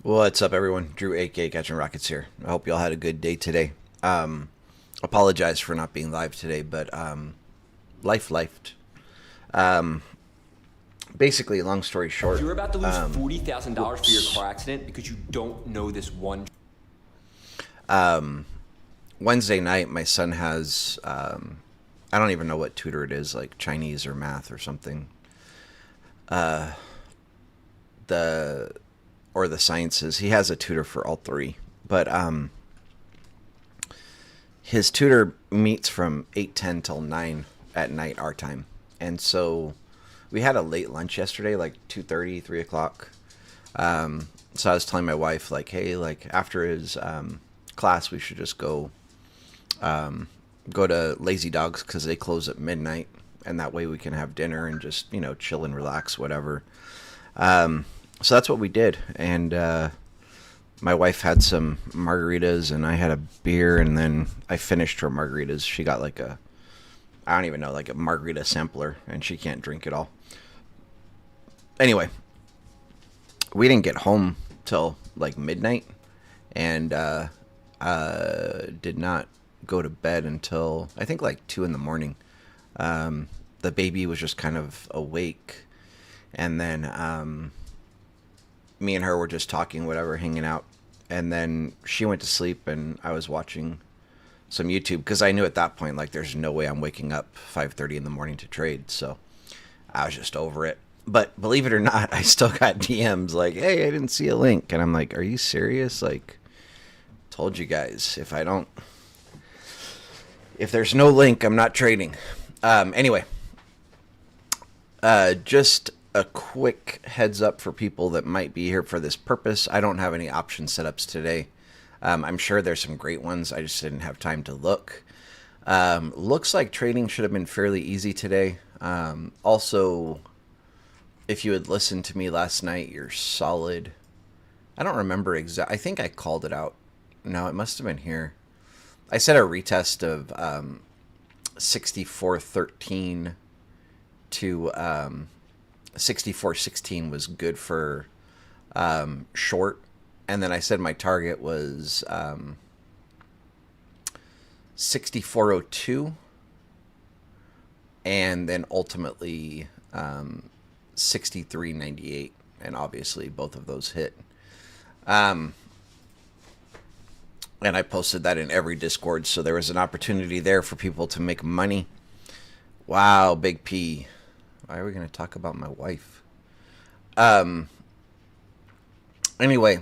What's up, everyone? Drew, aka Catching Rockets here. I hope y'all had a good day today. Apologize for not being live today, but life lifed. Um, Basically, long story short, You're about to lose $40,000 for your whoops. car accident because you don't know this one. Wednesday night, my son has I don't even know what tutor it is, like Chinese or math or something. The or the sciences. He has a tutor for all three, but his tutor meets from 8:10 till 9 at night our time. And so we had a late lunch yesterday, like 2:30, 3 o'clock. So I was telling my wife, like, hey, like after his class, we should just go to Lazy Dogs because they close at midnight, and that way we can have dinner and just chill and relax, whatever. So that's what we did, and my wife had some margaritas and I had a beer, and then I finished her margaritas. She got like a, I don't even know, like a margarita sampler, and she can't drink it all. Anyway, we didn't get home till like midnight, and did not go to bed until I think like 2 in the morning. The baby was just kind of awake, and then me and her were just talking, whatever, hanging out. And then she went to sleep, and I was watching some YouTube because I knew at that point, like, there's no way I'm waking up 5:30 in the morning to trade. So I was just over it. But believe it or not, I still got DMs like, "Hey, I didn't see a link," and I'm like, "Are you serious? Like, told you guys, if there's no link, I'm not trading." Anyway, just a quick heads up for people that might be here for this purpose. I don't have any option setups today. I'm sure there's some great ones. I just didn't have time to look. Looks like trading should have been fairly easy today. Also, if you had listened to me last night, you're solid. I don't remember exact. I think I called it out. No, it must have been here. I said a retest of 6413 to 6416 was good for short, and then I said my target was 6402, and then ultimately 6398, and obviously both of those hit. And I posted that in every Discord, so there was an opportunity there for people to make money. Wow, Big P. Why are we going to talk about my wife? Anyway,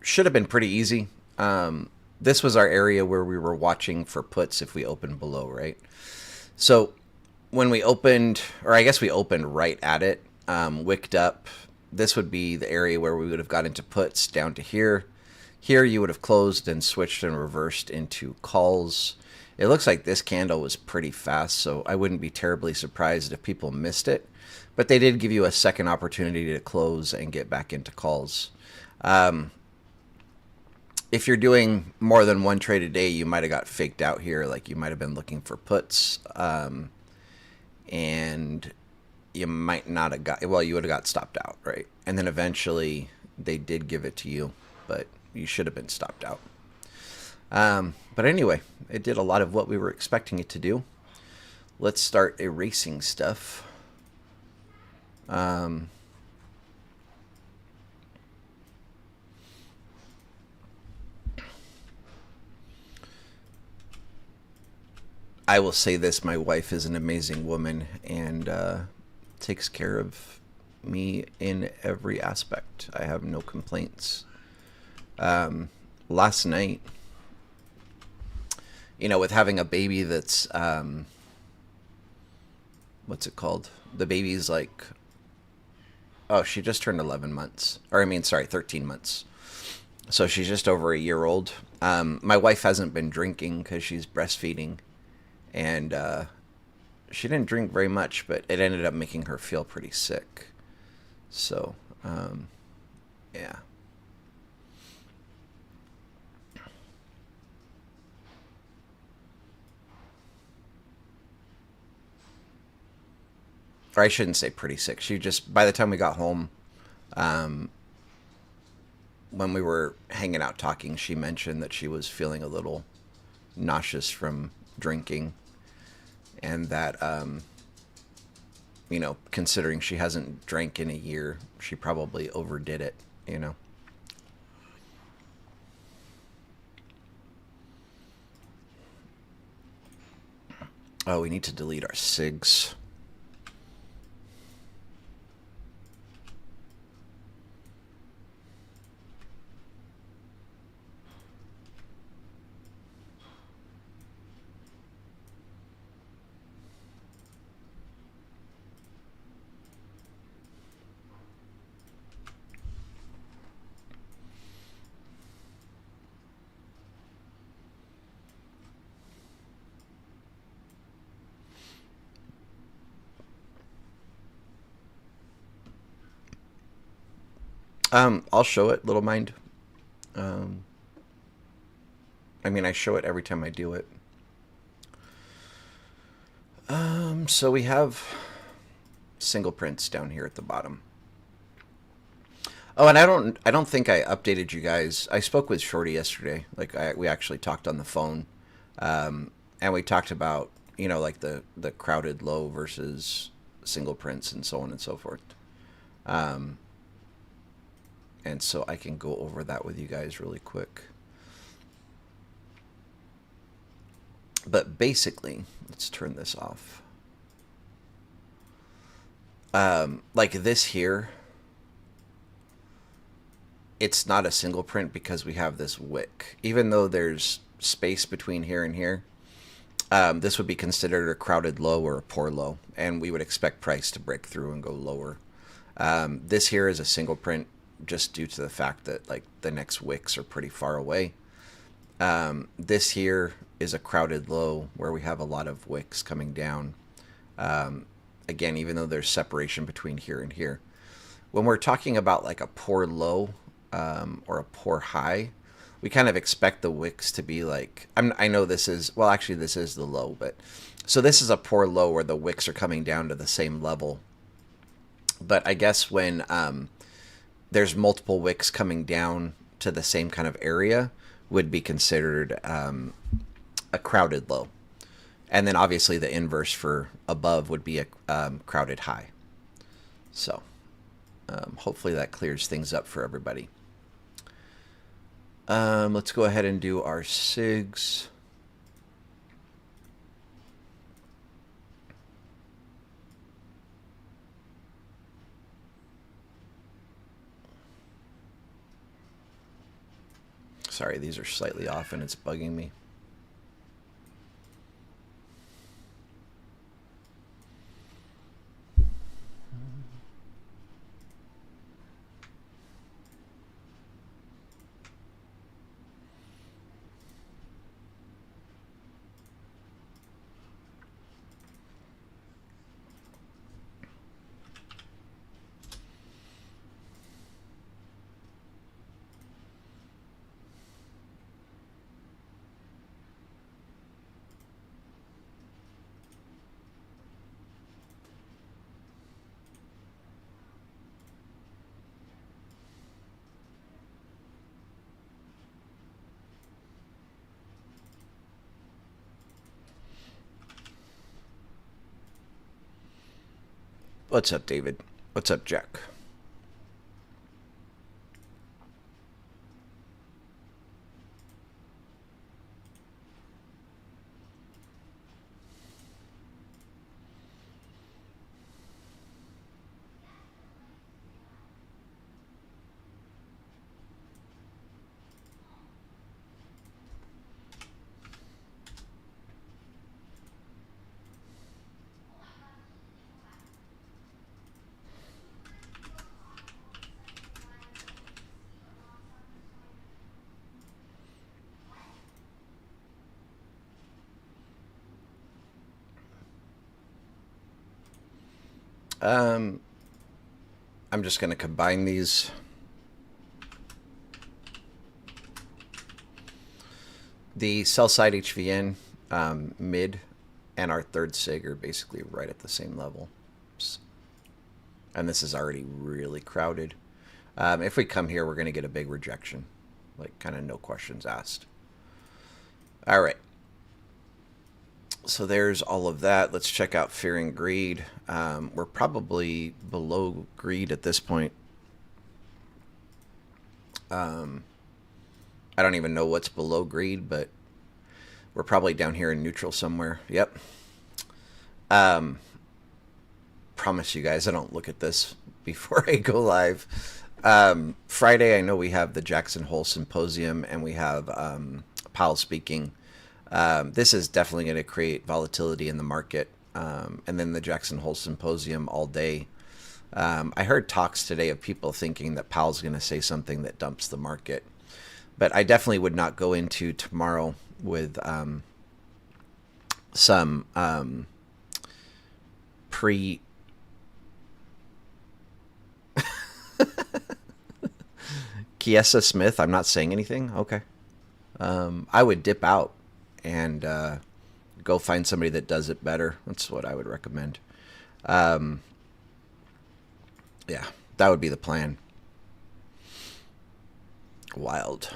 should have been pretty easy. This was our area where we were watching for puts if we opened below, right? So when we opened, or I guess we opened right at it, wicked up, this would be the area where we would have got into puts down to here. Here you would have closed and switched and reversed into calls. It looks like this candle was pretty fast, so I wouldn't be terribly surprised if people missed it. But they did give you a second opportunity to close and get back into calls. If you're doing more than one trade a day, you might have got faked out here. Like, you might have been looking for puts, and you might not have got, well, you would have got stopped out, right? And then eventually they did give it to you, but you should have been stopped out. But anyway, it did a lot of what we were expecting it to do. Let's start erasing stuff. I will say this, my wife is an amazing woman, and takes care of me in every aspect. I have no complaints. Last night, with having a baby that's, what's it called? The baby's like, oh, she just turned 11 months. Or, I mean, sorry, 13 months. So she's just over a year old. My wife hasn't been drinking because she's breastfeeding. And she didn't drink very much, but it ended up making her feel pretty sick. So, yeah. or I shouldn't say pretty sick. She just, by the time we got home, um, when we were hanging out talking, she mentioned that she was feeling a little nauseous from drinking, and that, considering she hasn't drank in a year, she probably overdid it, you know. Oh, we need to delete our SIGs. I'll show it, Little Mind. Um, I mean, I show it every time I do it. So we have single prints down here at the bottom. Oh, and I don't think I updated you guys. I spoke with Shorty yesterday. We actually talked on the phone, and we talked about like the crowded low versus single prints and so on and so forth. Um, and so I can go over that with you guys really quick. But basically, let's turn this off. Like this here, it's not a single print because we have this wick. Even though there's space between here and here, this would be considered a crowded low or a poor low, and we would expect price to break through and go lower. This here is a single print just due to the fact that like the next wicks are pretty far away. This here is a crowded low where we have a lot of wicks coming down. Again, even though there's separation between here and here. When we're talking about like a poor low or a poor high, we kind of expect the wicks to be like, I know this is, well, actually this is the low, but so this is a poor low where the wicks are coming down to the same level. But I guess when there's multiple wicks coming down to the same kind of area, would be considered a crowded low. And then obviously the inverse for above would be a crowded high. So hopefully that clears things up for everybody. Let's go ahead and do our SIGs. Sorry, these are slightly off and it's bugging me. What's up, David? What's up, Jack? Um, I'm just going to combine these. The sell side HVN mid and our third SIG are basically right at the same level. And this is already really crowded. If we come here, we're going to get a big rejection. Like, kind of no questions asked. All right. So there's all of that. Let's check out Fear and Greed. We're probably below greed at this point. I don't even know what's below greed, but we're probably down here in neutral somewhere. Yep. Promise you guys I don't look at this before I go live. Friday, I know we have the Jackson Hole Symposium and we have Powell speaking. This is definitely going to create volatility in the market. And then the Jackson Hole Symposium all day. I heard talks today of people thinking that Powell's going to say something that dumps the market. But I definitely would not go into tomorrow with some pre... Kiesa Smith, I'm not saying anything? Okay. I would dip out and go find somebody that does it better. That's what I would recommend. Yeah, that would be the plan. Wild.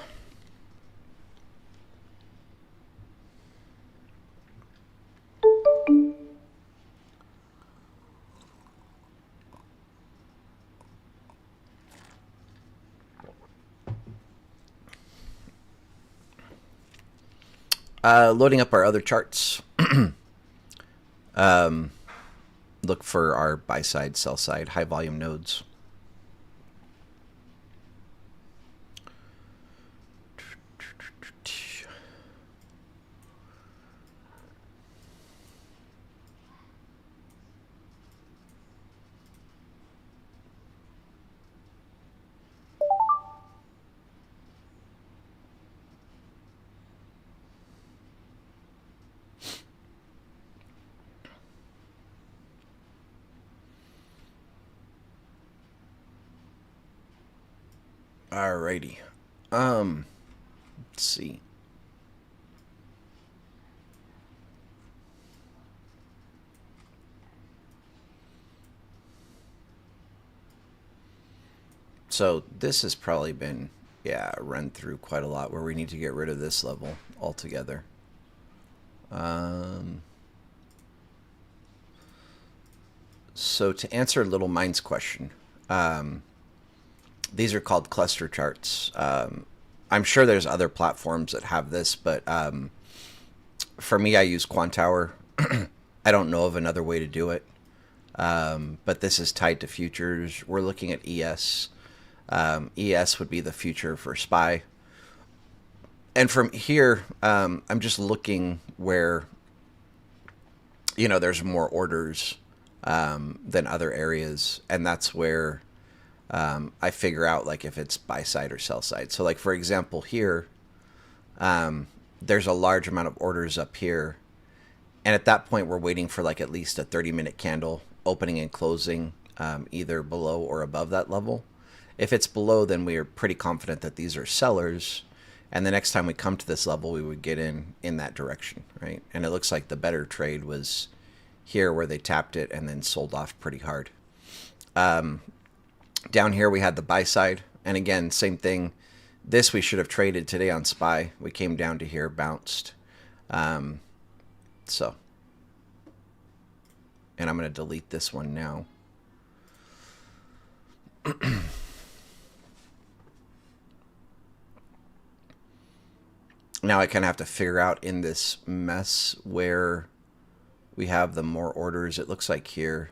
Loading up our other charts. Look for our buy side, sell side, high volume nodes. Alrighty. Let's see. So this has probably been, run through quite a lot where we need to get rid of this level altogether. So to answer Little Mind's question, these are called cluster charts. I'm sure there's other platforms that have this, but for me, I use Quantower. I don't know of another way to do it. But this is tied to futures. We're looking at ES. ES would be the future for SPY. And from here, I'm just looking where, there's more orders than other areas. And that's where I figure out like if it's buy side or sell side. So like, for example, here, there's a large amount of orders up here. And at that point, we're waiting for like at least a 30-minute candle opening and closing either below or above that level. If it's below, then we are pretty confident that these are sellers. And the next time we come to this level, we would get in that direction, right? And it looks like the better trade was here where they tapped it and then sold off pretty hard. Down here, we had the buy side. And again, same thing. This we should have traded today on SPY. We came down to here, bounced. And I'm going to delete this one now. Now I kind of have to figure out in this mess where we have the more orders. It looks like here.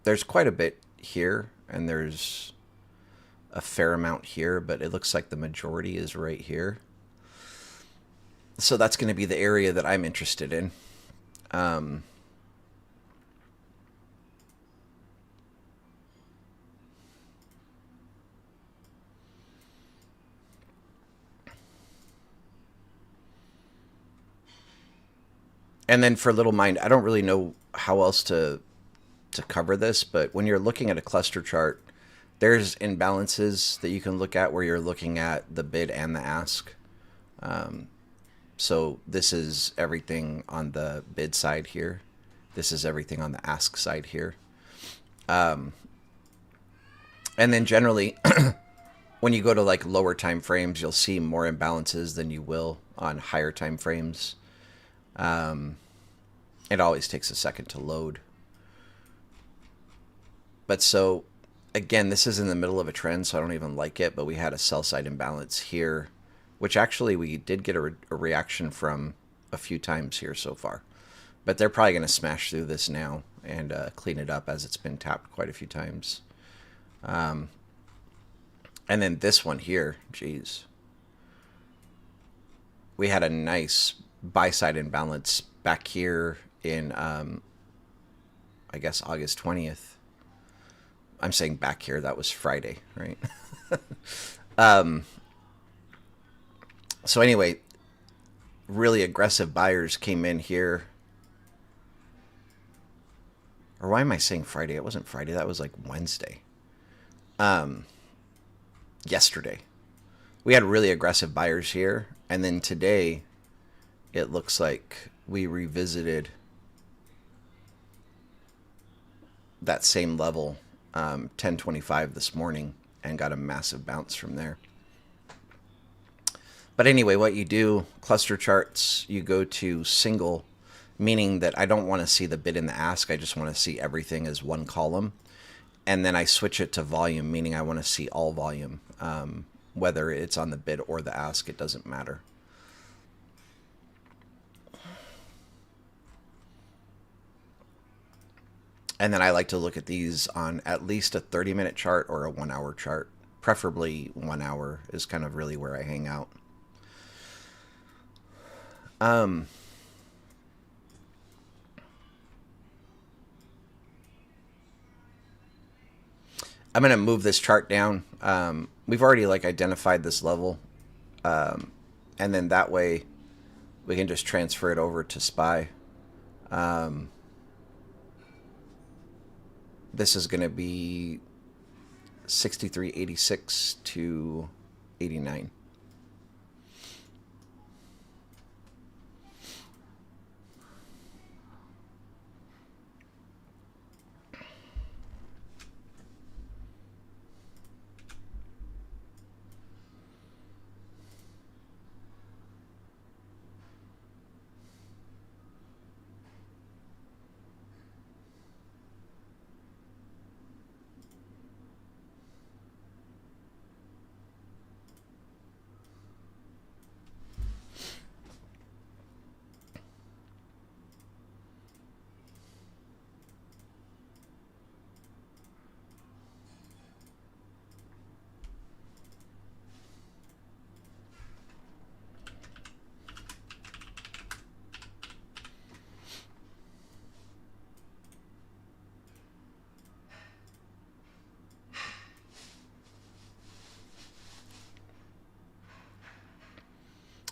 There's quite a bit here, and there's a fair amount here, but it looks like the majority is right here. So that's going to be the area that I'm interested in. And then for Little Mind, I don't really know how else to cover this, but when you're looking at a cluster chart, there's imbalances that you can look at where you're looking at the bid and the ask. So this is everything on the bid side here. This is everything on the ask side here. And then generally, when you go to like lower time frames, you'll see more imbalances than you will on higher time frames. It always takes a second to load. But so, again, this is in the middle of a trend, so I don't even like it. But we had a sell side imbalance here, which actually we did get a reaction from a few times here so far. But they're probably going to smash through this now and clean it up, as it's been tapped quite a few times. And then this one here, geez. We had a nice buy side imbalance back here in, I guess, August 20th. I'm saying back here, that was Friday, right? So anyway, really aggressive buyers came in here. Or why am I saying Friday? It wasn't Friday. That was like Wednesday. Yesterday. We had really aggressive buyers here. And then today, it looks like we revisited that same level, 1025 this morning, and got a massive bounce from there. But anyway, what you do, cluster charts, you go to single, meaning that I don't want to see the bid and the ask. I just want to see everything as one column. And then I switch it to volume, meaning I want to see all volume. Whether it's on the bid or the ask, it doesn't matter. And then I like to look at these on at least a 30-minute chart or a 1-hour chart. Preferably 1 hour is kind of really where I hang out. I'm going to move this chart down. We've already like identified this level. And then that way we can just transfer it over to SPY. This is going to be 63.86 to 89.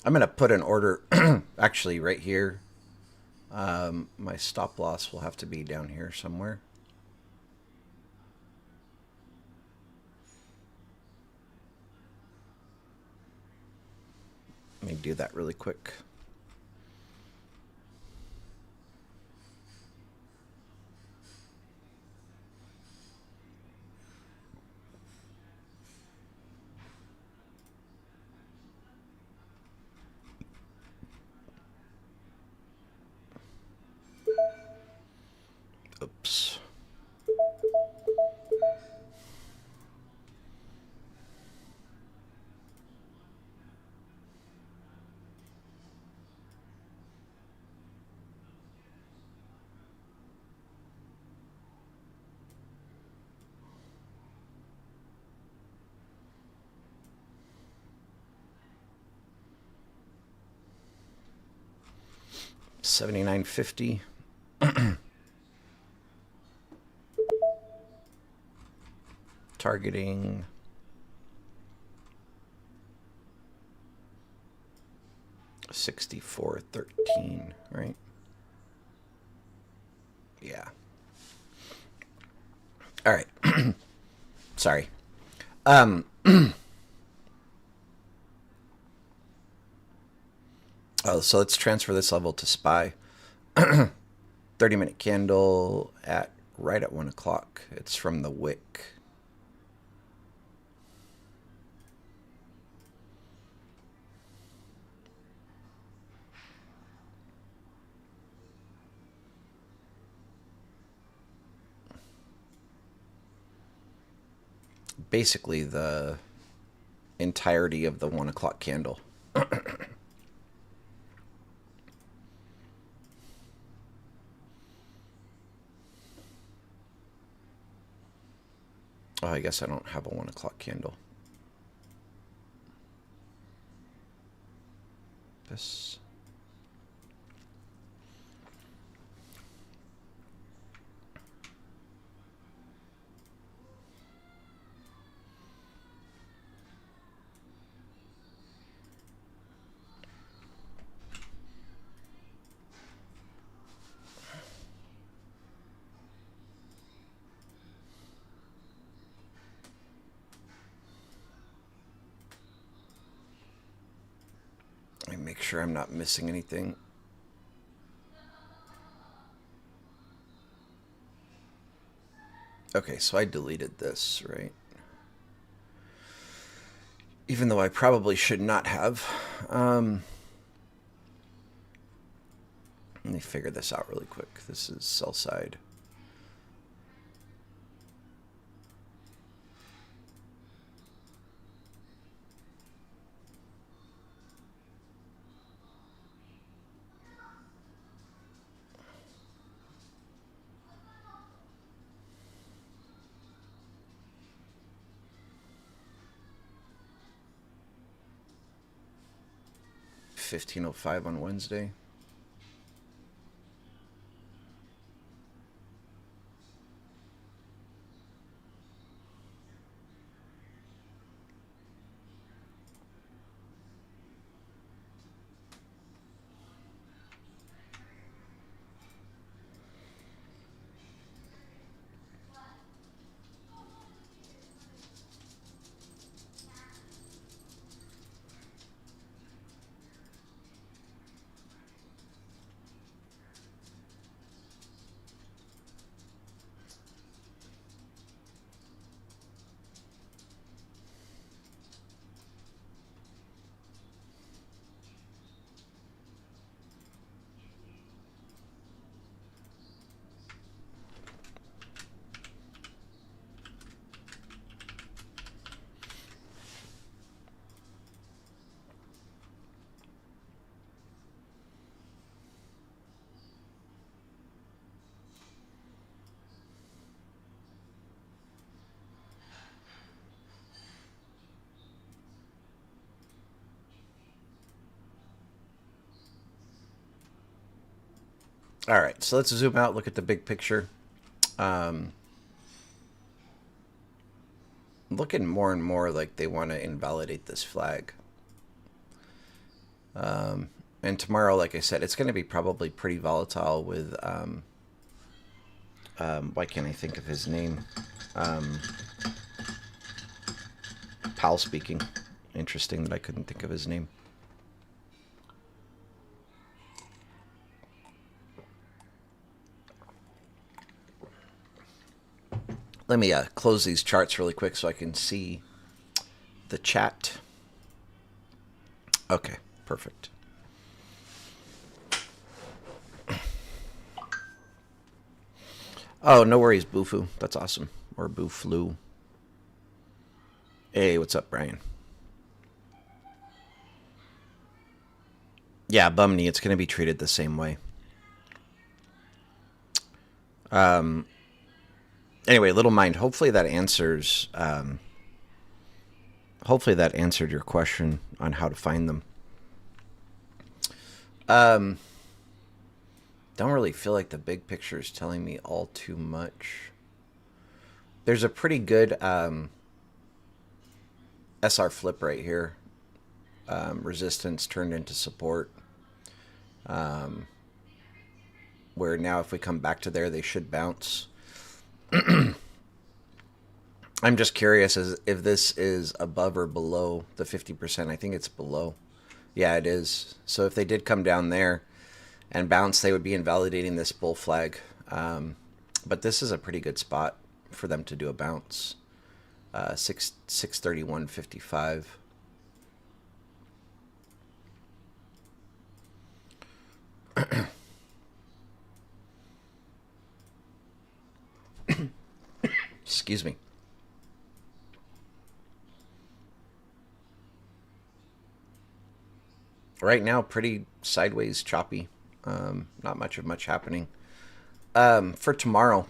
I'm going to put an order actually right here. My stop loss will have to be down here somewhere. Let me do that really quick. Oops. $79.50. Targeting $64.13, right? Yeah. All right. Sorry. Oh, so let's transfer this level to spy. 30-minute candle at right at 1 o'clock. It's from the wick. Basically the entirety of the 1 o'clock candle. Oh, I guess I don't have a 1 o'clock candle. This. Let me make sure I'm not missing anything. Okay, so I deleted this, right? Even though I probably should not have. Let me figure this out really quick. This is sell side. $15.05 on Wednesday. All right, so let's zoom out, look at the big picture. Looking more and more like they want to invalidate this flag. And tomorrow, like I said, it's going to be probably pretty volatile with, why can't I think of his name? Powell speaking. Interesting that I couldn't think of his name. Let me close these charts really quick so I can see the chat. Okay, perfect. Oh, no worries, Boofu. That's awesome. Or Booflu. Hey, what's up, Brian? Yeah, Bumney, it's going to be treated the same way. Anyway, Little Mind, hopefully that answers... hopefully that answered your question on how to find them. Don't really feel like the big picture is telling me all too much. There's a pretty good SR flip right here. Resistance turned into support. Where now if we come back to there, they should bounce. I'm just curious as if this is above or below the 50%. I think it's below. Yeah, it is. So if they did come down there and bounce, they would be invalidating this bull flag. But this is a pretty good spot for them to do a bounce. 631.55. Excuse me. Right now, pretty sideways, choppy. Not much happening. For tomorrow,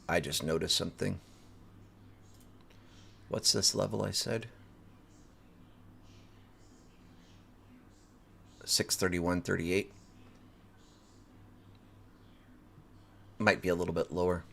I just noticed something. What's this level I said? 631.38. Might be a little bit lower.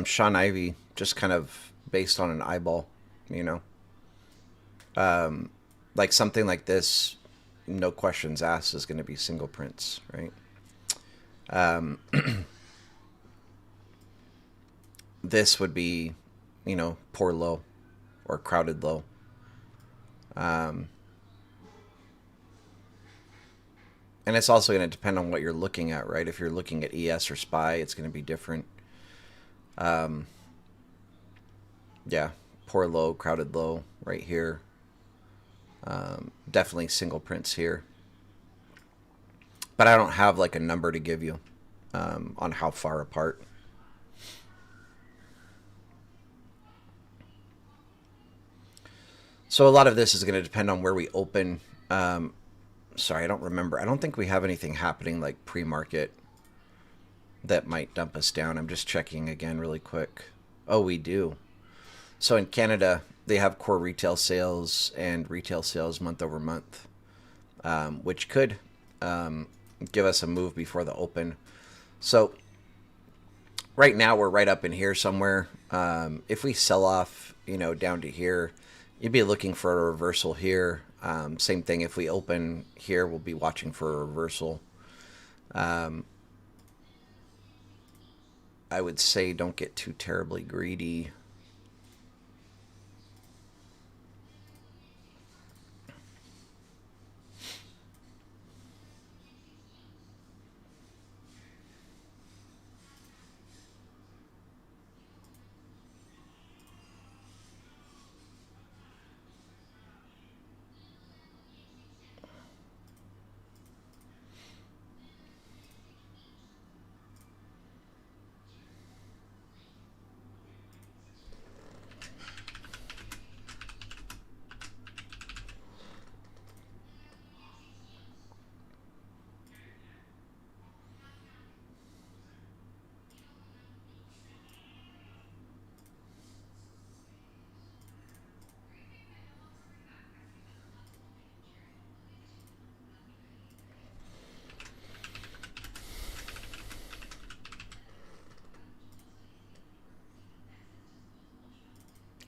Sean Ivy, just kind of based on an eyeball, you know. Like something like this, no questions asked, is going to be single prints, right? This would be, poor low or crowded low. And it's also going to depend on what you're looking at, right? If you're looking at ES or SPY, it's going to be different. Yeah, poor low, crowded low right here. Definitely single prints here. But I don't have like a number to give you on how far apart. So a lot of this is going to depend on where we open. Sorry, I don't remember. I don't think we have anything happening like pre-market that might dump us down. I'm just checking again really quick. Oh, we do. So in Canada, they have core retail sales and retail sales month over month, which could give us a move before the open. So right now we're right up in here somewhere. If we sell off, down to here, you'd be looking for a reversal here. Same thing. If we open here, we'll be watching for a reversal. I would say don't get too terribly greedy.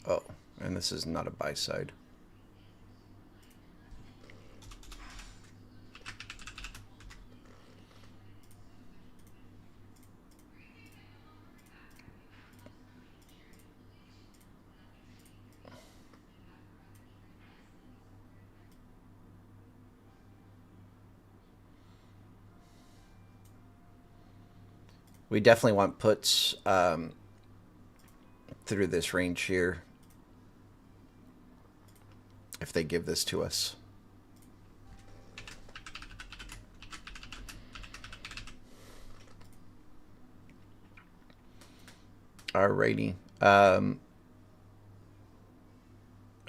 Oh, and this is not a buy side. We definitely want puts through this range here if they give this to us. Alrighty. I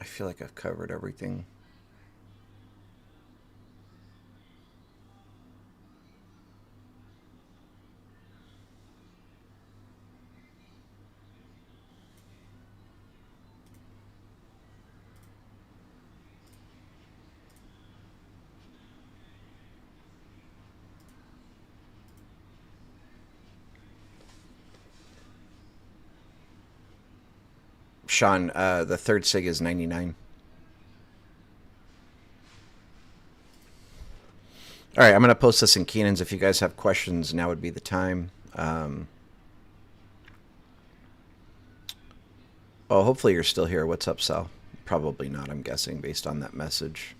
feel like I've covered everything. Sean, the third sig is 99. All right, I'm going to post this in Keenan's. If you guys have questions, now would be the time. Oh, hopefully you're still here. What's up, Sal? Probably not, I'm guessing, based on that message.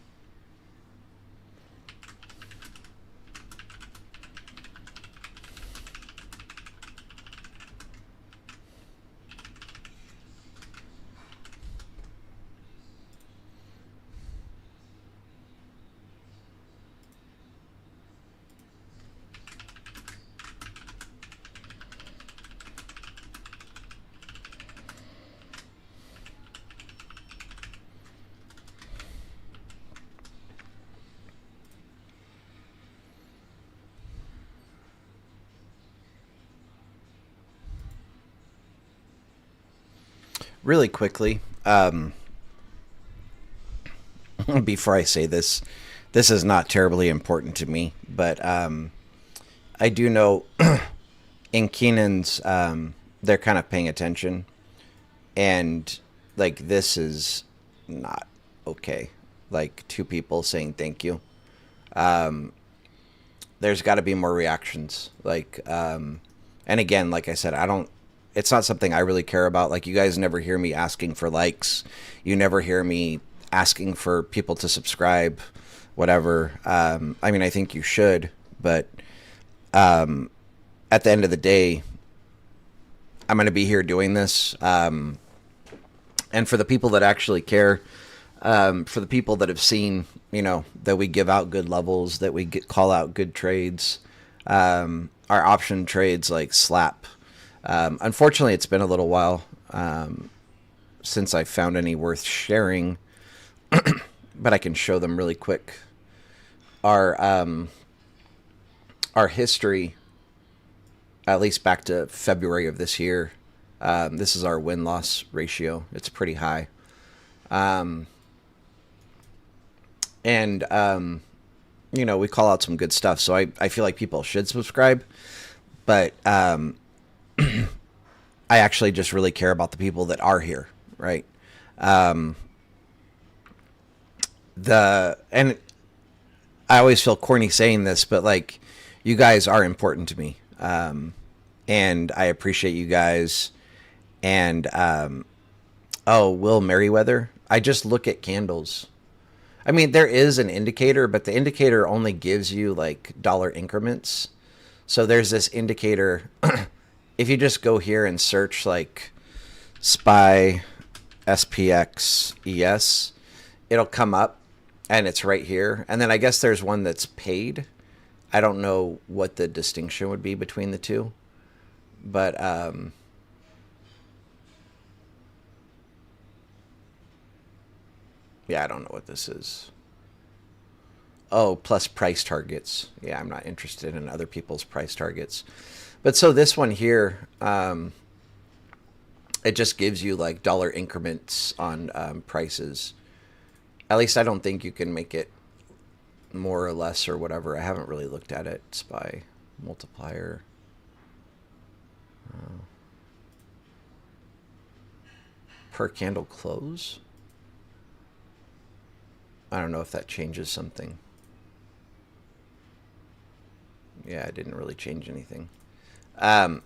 Really quickly, before I say this, this is not terribly important to me, but I do know in Keenan's, they're kind of paying attention, and like this is not okay. Like two people saying thank you. There's got to be more reactions. Like, and again, like I said, I don't. It's not something I really care about. Like, you guys never hear me asking for likes. You never hear me asking for people to subscribe, whatever. I mean, I think you should, but at the end of the day, I'm going to be here doing this. And for the people that actually care, for the people that have seen, you know, that we give out good levels, that we call out good trades, our option trades like slap. Unfortunately, it's been a little while since I found any worth sharing, but I can show them really quick. Our history, at least back to February of this year, this is our win-loss ratio. It's pretty high. And you know, we call out some good stuff, so I feel like people should subscribe, but I actually just really care about the people that are here, right? And I always feel corny saying this, but like, you guys are important to me, and I appreciate you guys. And oh, Will Merriweather, I just look at candles. I mean, there is an indicator, but the indicator only gives you like dollar increments. So there's this indicator. If you just go here and search like SPY SPX ES, it'll come up and it's right here. And then I guess there's one that's paid. I don't know what the distinction would be between the two, but yeah, I don't know what this is. Oh, plus price targets. Yeah, I'm not interested in other people's price targets. But so this one here, it just gives you like dollar increments on prices. At least I don't think you can make it more or less or whatever. I haven't really looked at it. SPY multiplier. Per candle close. I don't know if that changes something. Yeah, it didn't really change anything. I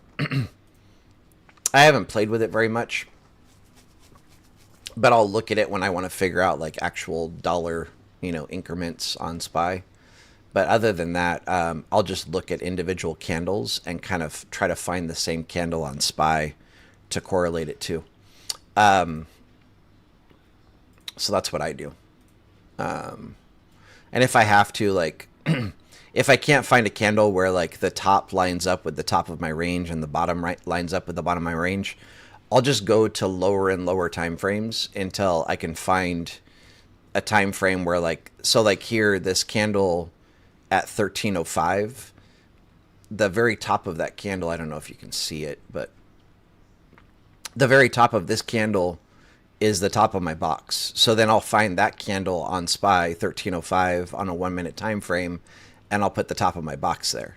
haven't played with it very much, but I'll look at it when I want to figure out like actual dollar, you know, increments on SPY. But other than that, I'll just look at individual candles and kind of try to find the same candle on SPY to correlate it to. So that's what I do. And if I have to, like, if I can't find a candle where like the top lines up with the top of my range and the bottom right lines up with the bottom of my range, I'll just go to lower and lower time frames until I can find a time frame where, like, so like here, this candle at 1305, the very top of that candle, I don't know if you can see it, but the very top of this candle is the top of my box. So then I'll find that candle on SPY 1305 on a 1 minute time frame, and I'll put the top of my box there.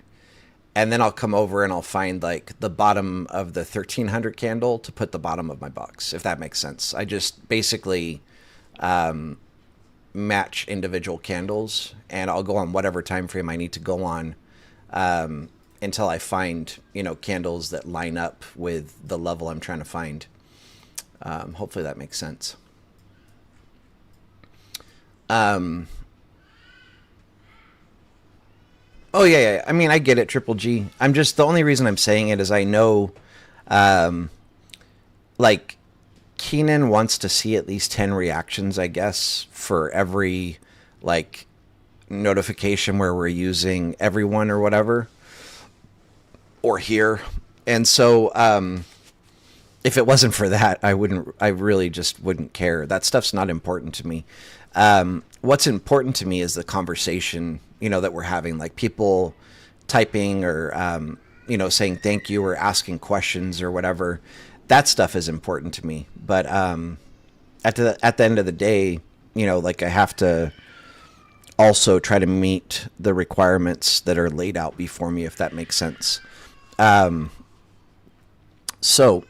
And then I'll come over and I'll find like the bottom of the 1300 candle to put the bottom of my box, if that makes sense. I just basically match individual candles, and I'll go on whatever time frame I need to go on until I find, candles that line up with the level I'm trying to find. Hopefully that makes sense. Oh yeah. I mean, I get it, Triple G. I'm just, the only reason I'm saying it is I know, like, Keenan wants to see at least 10 reactions, I guess, for every, like, notification where we're using everyone or whatever, or here. And so, if it wasn't for that, I really just wouldn't care. That stuff's not important to me. What's important to me is the conversation, that we're having, like people typing or, saying thank you or asking questions or whatever. That stuff is important to me. But at the end of the day, like I have to also try to meet the requirements that are laid out before me, if that makes sense. So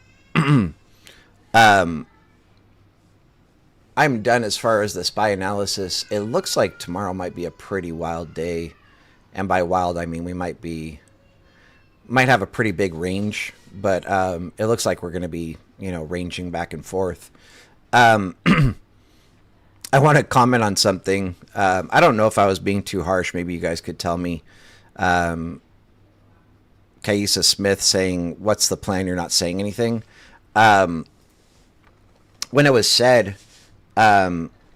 I'm done as far as the SPY analysis. It looks like tomorrow might be a pretty wild day. And by wild, I mean we might have a pretty big range, but it looks like we're going to be, ranging back and forth. I want to comment on something. I don't know if I was being too harsh. Maybe you guys could tell me. Kaisa Smith saying, "What's the plan? You're not saying anything." When it was said,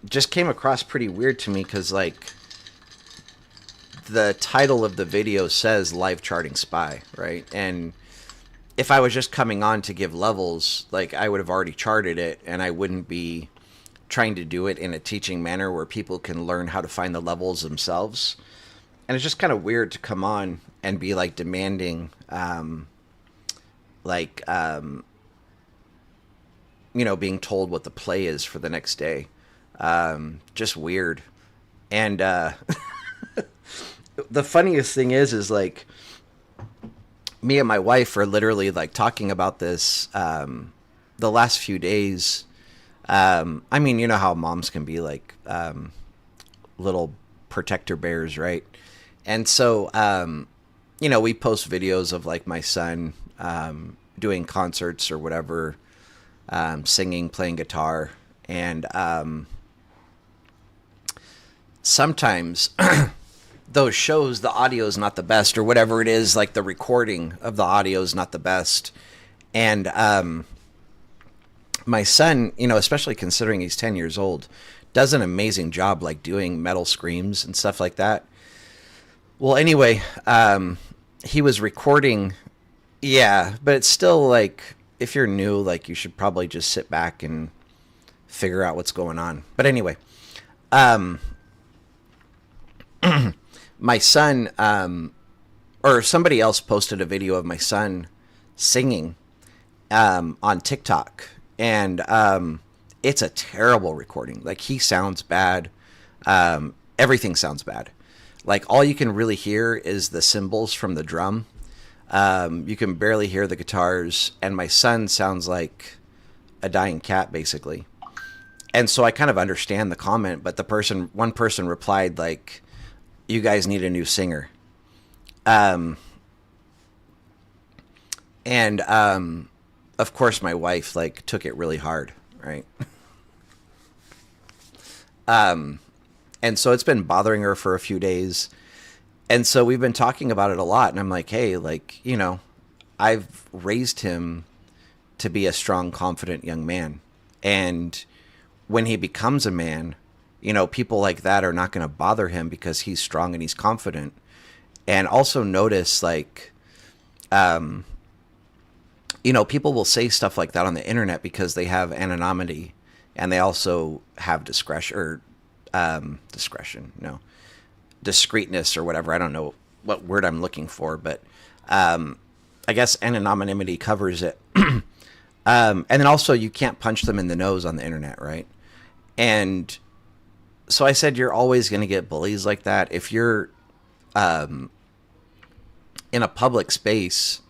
just came across pretty weird to me because, like, the title of the video says live charting SPY, right? And if I was just coming on to give levels, like, I would have already charted it, and I wouldn't be trying to do it in a teaching manner where people can learn how to find the levels themselves. And it's just kind of weird to come on and be like demanding, being told what the play is for the next day. Just weird. And the funniest thing is like, me and my wife are literally like talking about this the last few days. I mean, you know how moms can be like little protector bears, right? And so, we post videos of like my son doing concerts or whatever, singing, playing guitar. And sometimes those shows, the audio is not the best, or whatever it is, like the recording of the audio is not the best. And my son, especially considering he's 10 years old, does an amazing job, like doing metal screams and stuff like that. Well, anyway, he was recording. Yeah, but it's still like, if you're new, like, you should probably just sit back and figure out what's going on. But anyway, my son, or somebody else posted a video of my son singing on TikTok, and it's a terrible recording. Like, he sounds bad. Everything sounds bad. Like, all you can really hear is the cymbals from the drum. You can barely hear the guitars, and my son sounds like a dying cat, basically. And so I kind of understand the comment, but one person replied, like, "You guys need a new singer." And of course my wife, like, took it really hard, right? And so it's been bothering her for a few days. And so we've been talking about it a lot, and I'm like, hey, like, I've raised him to be a strong, confident young man. And when he becomes a man, people like that are not going to bother him because he's strong and he's confident. And also notice, like, people will say stuff like that on the internet because they have anonymity, and they also have discreetness or whatever. I don't know what word I'm looking for, but I guess anonymity covers it. And then also you can't punch them in the nose on the internet, right? And so I said, you're always going to get bullies like that. If you're in a public space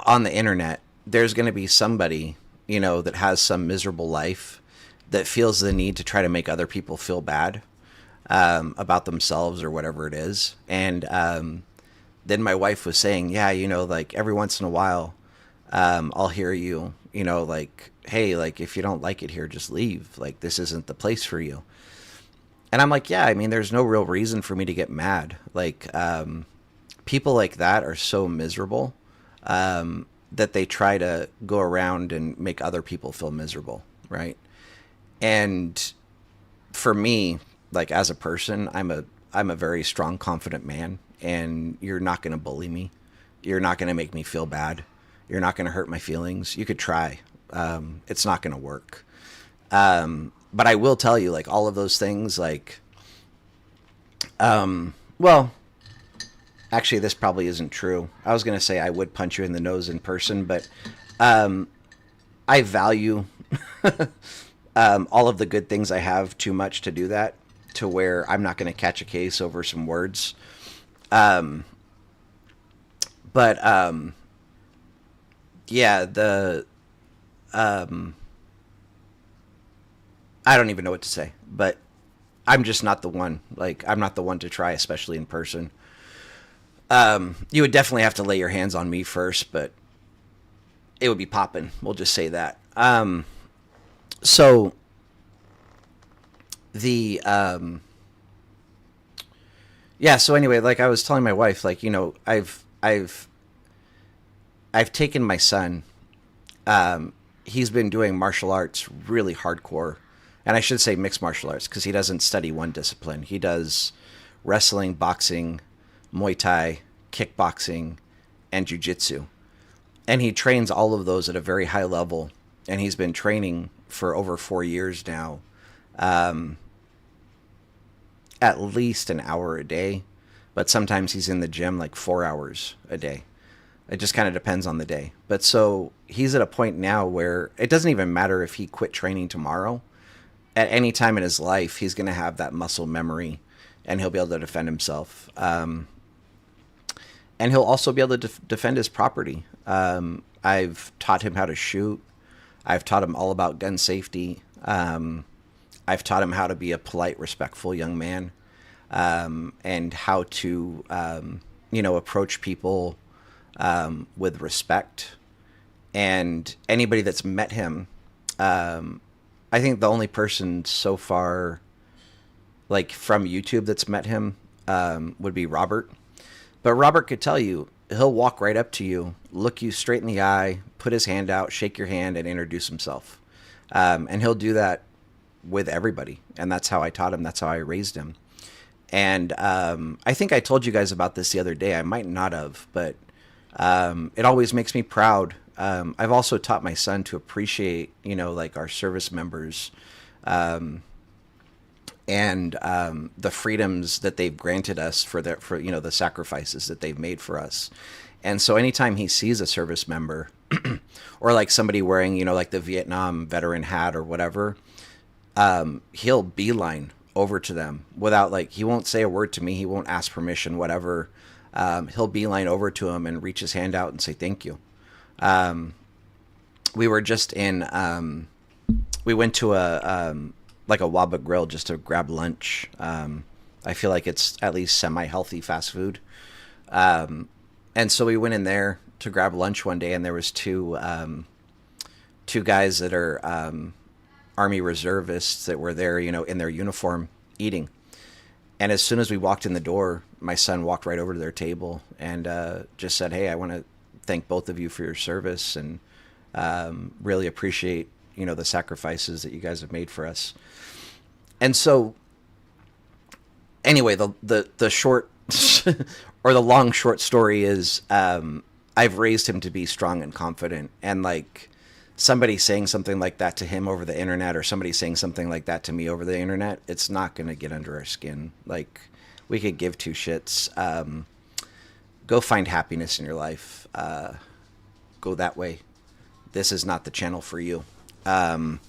on the internet, there's going to be somebody, that has some miserable life that feels the need to try to make other people feel bad about themselves or whatever it is. And then my wife was saying, yeah, like every once in a while, I'll hear you, like, hey, like if you don't like it here, just leave. Like this isn't the place for you. And I'm like, yeah, I mean, there's no real reason for me to get mad. Like people like that are so miserable that they try to go around and make other people feel miserable, right? And for me, like as a person, I'm a very strong, confident man, and you're not going to bully me. You're not going to make me feel bad. You're not going to hurt my feelings. You could try. It's not going to work. But I will tell you, like all of those things, like, well, actually, this probably isn't true. I was going to say I would punch you in the nose in person, but I value all of the good things I have too much to do that, to where I'm not going to catch a case over some words. But yeah, I don't even know what to say, but I'm just not the one. Like, I'm not the one to try, especially in person. You would definitely have to lay your hands on me first, but it would be popping. We'll just say that. So the, yeah, so anyway, like I was telling my wife, like, I've taken my son, he's been doing martial arts really hardcore, and I should say mixed martial arts, because he doesn't study one discipline. He does wrestling, boxing, Muay Thai, kickboxing, and jiu-jitsu. And he trains all of those at a very high level, and he's been training for over 4 years now, at least an hour a day, but sometimes he's in the gym like 4 hours a day. It just kind of depends on the day. But so he's at a point now where it doesn't even matter if he quit training tomorrow. At any time in his life, he's going to have that muscle memory, and he'll be able to defend himself. And he'll also be able to defend his property. I've taught him how to shoot. I've taught him all about gun safety. I've taught him how to be a polite, respectful young man, and how to, approach people with respect. And anybody that's met him, I think the only person so far, like from YouTube, that's met him would be Robert. But Robert could tell you, he'll walk right up to you, look you straight in the eye, put his hand out, shake your hand, and introduce himself. And he'll do that with everybody. And that's how I taught him. That's how I raised him. And I think I told you guys about this the other day. I might not have, but it always makes me proud. I've also taught my son to appreciate, like our service members, and the freedoms that they've granted us for the sacrifices that they've made for us. And so anytime he sees a service member or like somebody wearing, like the Vietnam veteran hat or whatever, he'll beeline over to them without, like, he won't say a word to me. He won't ask permission, whatever. He'll beeline over to him and reach his hand out and say, thank you. We were just we went to a Waba Grill just to grab lunch. I feel like it's at least semi-healthy fast food. And so we went in there to grab lunch one day, and there was two guys that are Army reservists that were there, in their uniform eating. And as soon as we walked in the door, my son walked right over to their table and just said, "Hey, I want to thank both of you for your service and really appreciate, the sacrifices that you guys have made for us." And so, anyway, the short or the long short story is, I've raised him to be strong and confident, and like somebody saying something like that to him over the internet, or somebody saying something like that to me over the internet, it's not going to get under our skin. Like, we could give two shits. Go find happiness in your life. Go that way. This is not the channel for you. I'm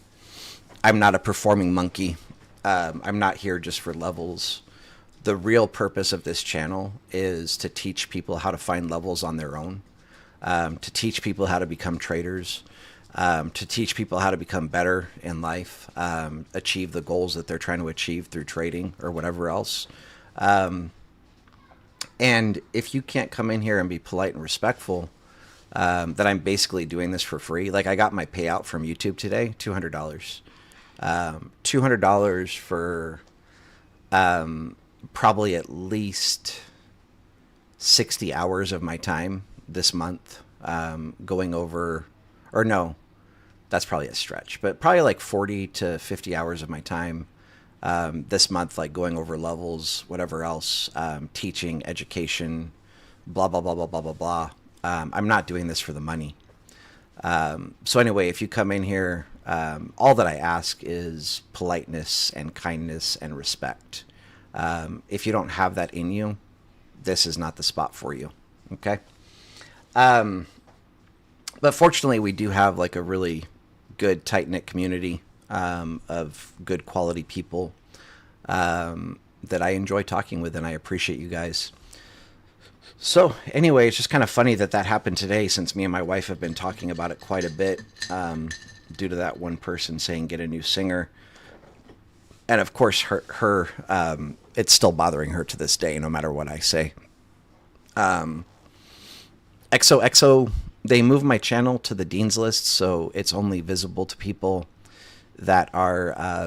not a performing monkey. I'm not here just for levels. The real purpose of this channel is to teach people how to find levels on their own, to teach people how to become traders, to teach people how to become better in life, achieve the goals that they're trying to achieve through trading or whatever else. And if you can't come in here and be polite and respectful, that I'm basically doing this for free. Like, I got my payout from YouTube today, $200. $200 for probably at least 60 hours of my time this month, going over, or no, that's probably a stretch, but probably like 40 to 50 hours of my time this month, like going over levels, whatever else, teaching, education, blah, blah, blah, blah, blah, blah, blah. I'm not doing this for the money. So anyway, if you come in here, all that I ask is politeness and kindness and respect. If you don't have that in you, this is not the spot for you. Okay. But fortunately, we do have like a really good, tight-knit community of good quality people that I enjoy talking with, and I appreciate you guys. So anyway, it's just kind of funny that happened today, since me and my wife have been talking about it quite a bit, due to that one person saying get a new singer. And of course, her it's still bothering her to this day, no matter what I say. XOXO, they moved my channel to the Dean's List, so it's only visible to people that are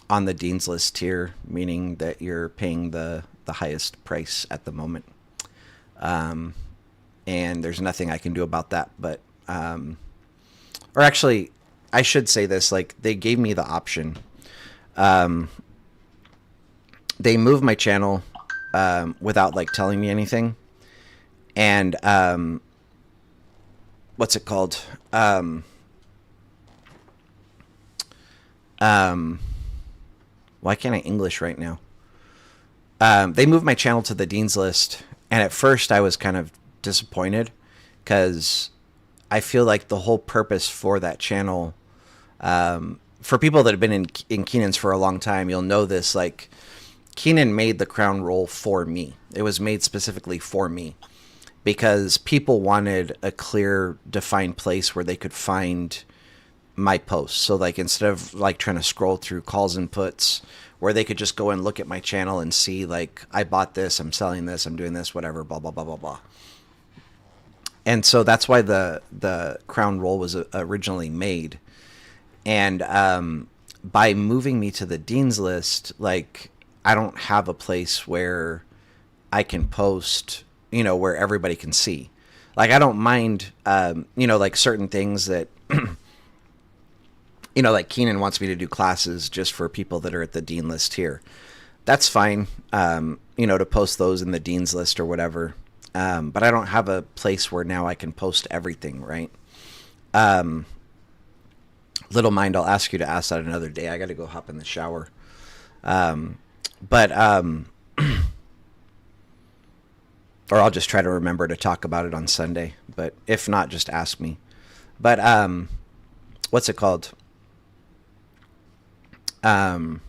on the Dean's List tier, meaning that you're paying the highest price at the moment. And there's nothing I can do about that, but or actually, I should say this, like, they gave me the option. They moved my channel without like telling me anything. And what's it called? Why can't I English right now? They moved my channel to the Dean's List, and at first I was kind of disappointed because I feel like the whole purpose for that channel, for people that have been in Keenan's for a long time, you'll know this, like, Keenan made the crown roll for me. It was made specifically for me because people wanted a clear, defined place where they could find my posts. So, like, instead of like trying to scroll through calls and puts, where they could just go and look at my channel and see, like, I bought this, I'm selling this, I'm doing this, whatever, blah, blah, blah, blah, blah. And so that's why the crown roll was originally made. And by moving me to the Dean's List, like, I don't have a place where I can post, where everybody can see. Like, I don't mind, like certain things that, like Keenan wants me to do classes just for people that are at the Dean List here. That's fine, to post those in the Dean's List or whatever. But I don't have a place where now I can post everything, right? Little mind, I'll ask you to ask that another day. I got to go hop in the shower. But or I'll just try to remember to talk about it on Sunday. But if not, just ask me. But what's it called? I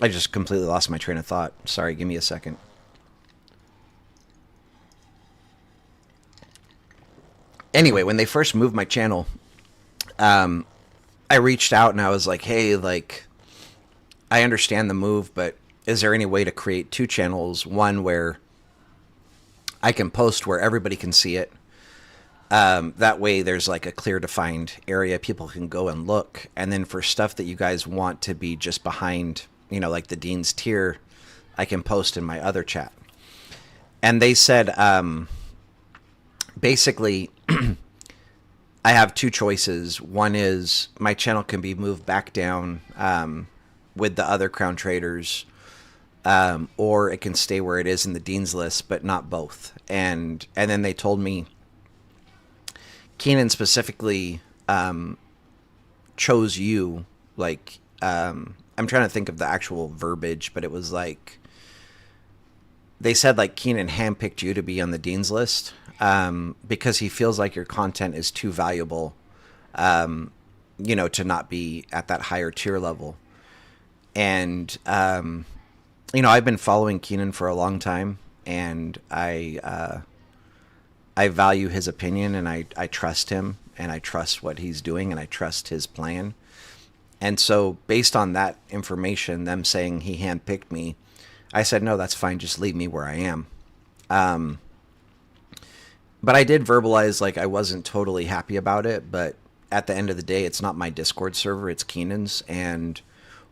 just completely lost my train of thought. Sorry, give me a second. Anyway, when they first moved my channel, I reached out and I was like, hey, like, I understand the move, but is there any way to create two channels? One where I can post where everybody can see it. That way there's like a clear defined area people can go and look. And then for stuff that you guys want to be just behind, like the Dean's tier, I can post in my other chat. And they said, basically, I have two choices. One is my channel can be moved back down with the other crown traders, or it can stay where it is in the dean's list, but not both. And then they told me Keenan specifically chose you. Like, I'm trying to think of the actual verbiage, but it was like, they said like Keenan handpicked you to be on the dean's list because he feels like your content is too valuable, to not be at that higher tier level. And, I've been following Keenan for a long time, and I value his opinion, and I trust him, and I trust what he's doing, and I trust his plan. And so based on that information, them saying he handpicked me, I said, no, that's fine. Just leave me where I am. But I did verbalize like I wasn't totally happy about it. But at the end of the day, it's not my Discord server. It's Keenan's. And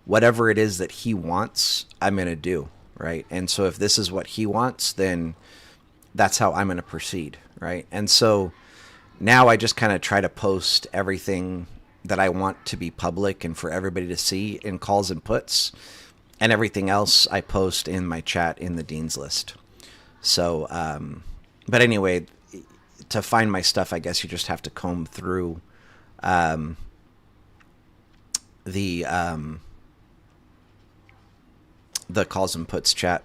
whatever it is that he wants, I'm going to do. Right. And so if this is what he wants, then that's how I'm going to proceed. Right. And so now I just kind of try to post everything that I want to be public and for everybody to see in calls and puts. And everything else I post in my chat in the Dean's list. So, but anyway, to find my stuff, I guess you just have to comb through the calls and puts chat.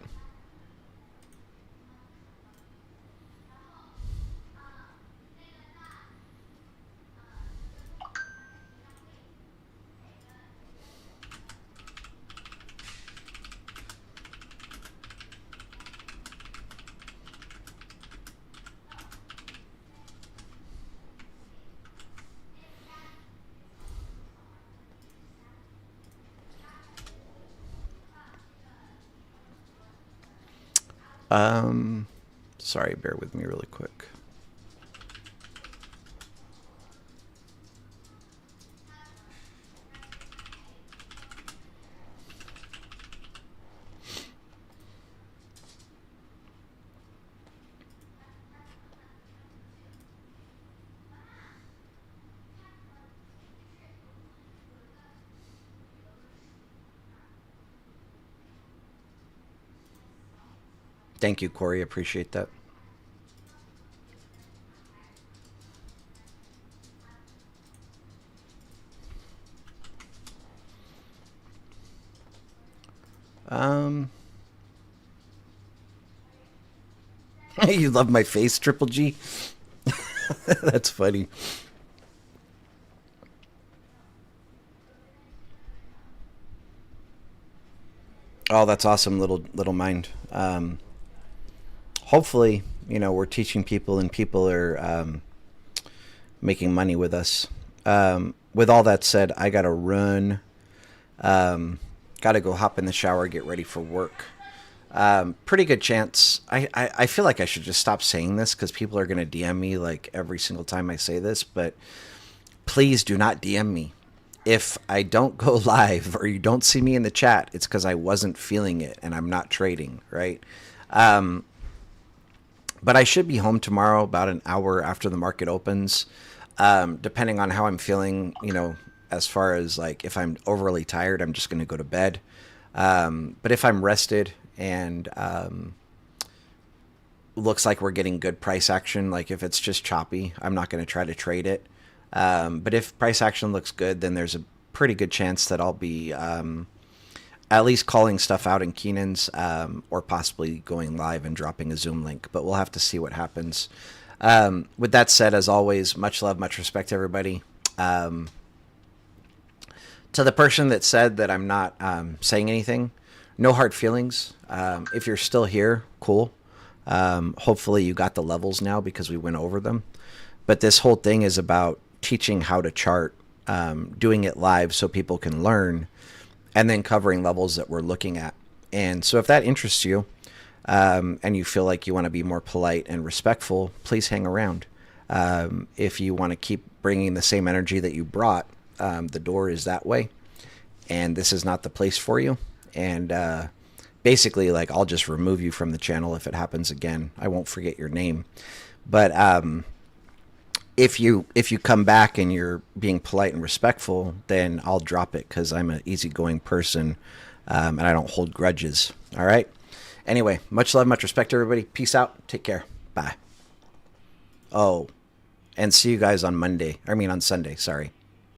Sorry, bear with me really quick. Thank you, Corey. Appreciate that. You love my face, Triple G? That's funny. Oh, that's awesome, little mind. Hopefully, we're teaching people and people are making money with us. With all that said, I gotta run. Gotta go hop in the shower, get ready for work. Pretty good chance. I feel like I should just stop saying this because people are gonna DM me like every single time I say this. But please do not DM me. If I don't go live or you don't see me in the chat, it's because I wasn't feeling it and I'm not trading, right? But I should be home tomorrow about an hour after the market opens, depending on how I'm feeling, as far as like if I'm overly tired, I'm just going to go to bed. But if I'm rested and looks like we're getting good price action, like if it's just choppy, I'm not going to try to trade it. But if price action looks good, then there's a pretty good chance that I'll be at least calling stuff out in Keenan's, or possibly going live and dropping a Zoom link. But we'll have to see what happens. With that said, as always, much love, much respect, everybody. To the person that said that I'm not saying anything, no hard feelings. If you're still here, cool. Hopefully you got the levels now because we went over them. But this whole thing is about teaching how to chart, doing it live so people can learn, and then covering levels that we're looking at. And so if that interests you, and you feel like you want to be more polite and respectful, please hang around. If you want to keep bringing the same energy that you brought, the door is that way. And this is not the place for you. And basically, like, I'll just remove you from the channel if it happens again. I won't forget your name. But if you come back and you're being polite and respectful, then I'll drop it because I'm an easygoing person, and I don't hold grudges. All right. Anyway, much love, much respect, everybody. Peace out. Take care. Bye. Oh, and see you guys on Monday. I mean on Sunday. Sorry.